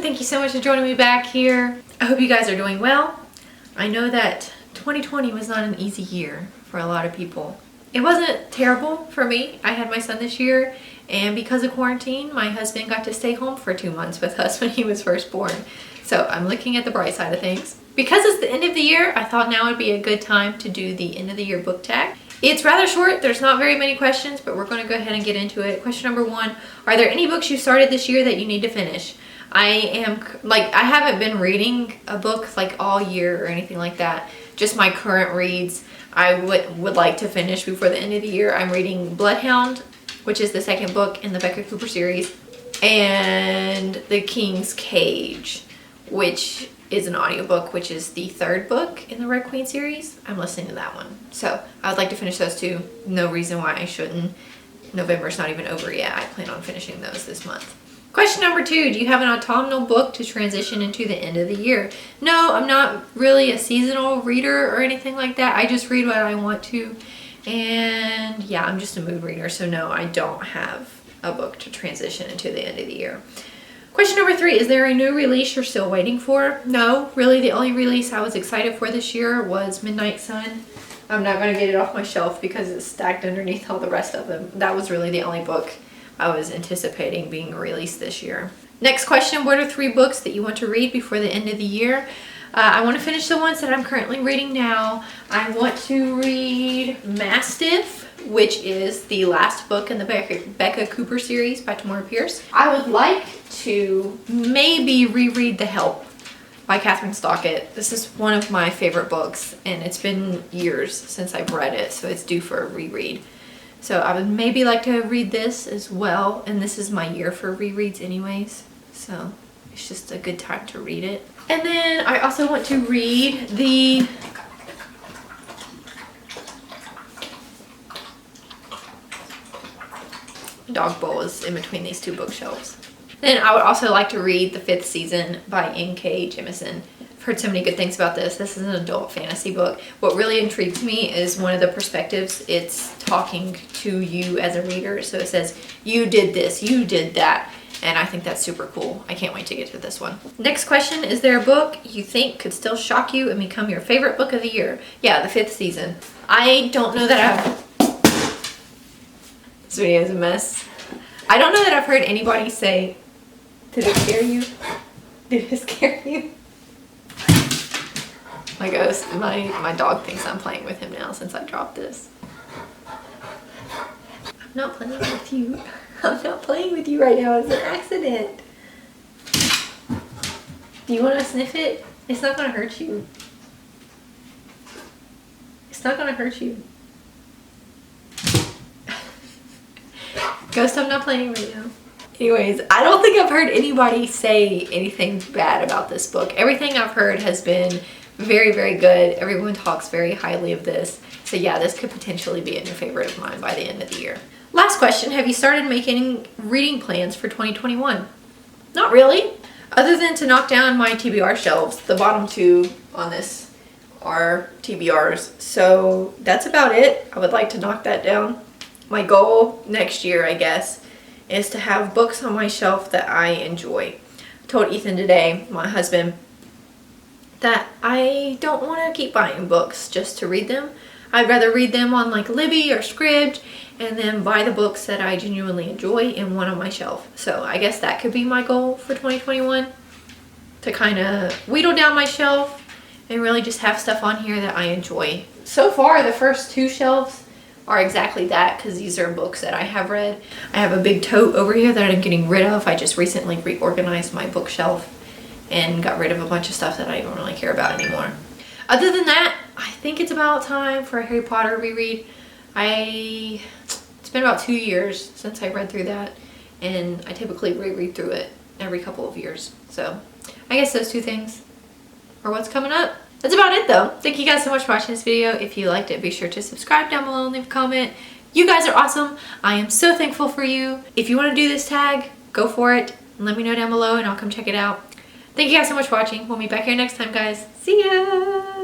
Thank you so much for joining me back here. I hope you guys are doing well. I know that 2020 was not an easy year for a lot of people. It wasn't terrible for me. I had my son this year, and because of quarantine, my husband got to stay home for 2 months with us when he was first born. So I'm looking at the bright side of things. Because it's the end of the year, I thought now would be a good time to do the end of the year book tag. It's rather short. There's not very many questions, but we're going to go ahead and get into it. Question number 1, are there any books you started this year that you need to finish? I haven't been reading a book like all year or anything like that. Just my current reads I would like to finish before the end of the year. I'm reading Bloodhound, which is the second book in the Becca Cooper series, and The King's Cage, which is an audiobook, which is the third book in the Red Queen series. I'm listening to that one. So I would like to finish those two. No reason why I shouldn't. November's not even over yet. I plan on finishing those this month. Question number 2, do you have an autumnal book to transition into the end of the year? No, I'm not really a seasonal reader or anything like that. I just read what I want to. And yeah, I'm just a mood reader. So no, I don't have a book to transition into the end of the year. Question number 3, is there a new release you're still waiting for? No, really the only release I was excited for this year was Midnight Sun. I'm not going to get it off my shelf because it's stacked underneath all the rest of them. That was really the only book I was anticipating being released this year. Next question, what are 3 books that you want to read before the end of the year? I want to finish the ones that I'm currently reading now. I want to read Mastiff, which is the last book in the Becca Cooper series by Tamora Pierce. I would like to maybe reread The Help by Catherine Stockett. This is one of my favorite books, and it's been years since I've read it, so it's due for a reread. So I would maybe like to read this as well, and this is my year for rereads anyways, so it's just a good time to read it. And then I also want to read the dog bowl is in between these 2 bookshelves. Then I would also like to read The 5th Season by N.K. Jemisin. I've heard so many good things about this. This is an adult fantasy book. What really intrigues me is one of the perspectives. It's talking to you as a reader. So it says, you did this, you did that. And I think that's super cool. I can't wait to get to this one. Next question, is there a book you think could still shock you and become your favorite book of the year? Yeah, The 5th Season. I don't know that this video is a mess. I don't know that I've heard anybody say, did it scare you? Did it scare you? My dog thinks I'm playing with him now since I dropped this. I'm not playing with you. I'm not playing with you right now. It's an accident. Do you want to sniff it? It's not going to hurt you. It's not going to hurt you. Ghost, I'm not playing right now. Anyways, I don't think I've heard anybody say anything bad about this book. Everything I've heard has been very, very good. Everyone talks very highly of this. So yeah, this could potentially be a new favorite of mine by the end of the year. Last question, have you started making reading plans for 2021? Not really. Other than to knock down my TBR shelves. The bottom 2 on this are TBRs. So that's about it. I would like to knock that down. My goal next year, I guess, is to have books on my shelf that I enjoy. I told Ethan today, my husband, that I don't want to keep buying books just to read them. I'd rather read them on like Libby or Scribd and then buy the books that I genuinely enjoy and want on my shelf. So I guess that could be my goal for 2021, to kind of wheedle down my shelf and really just have stuff on here that I enjoy. So far, the first 2 shelves are exactly that, because these are books that I have read. I have a big tote over here that I'm getting rid of. I just recently reorganized my bookshelf and got rid of a bunch of stuff that I don't really care about anymore. Other than that, I think it's about time for a Harry Potter reread. It's been about 2 years since I read through that, and I typically reread through it every couple of years. So I guess those 2 things are what's coming up. That's about it though. Thank you guys so much for watching this video. If you liked it, be sure to subscribe down below and leave a comment. You guys are awesome. I am so thankful for you. If you want to do this tag, go for it. Let me know down below and I'll come check it out. Thank you guys so much for watching. We'll meet back here next time, guys. See ya!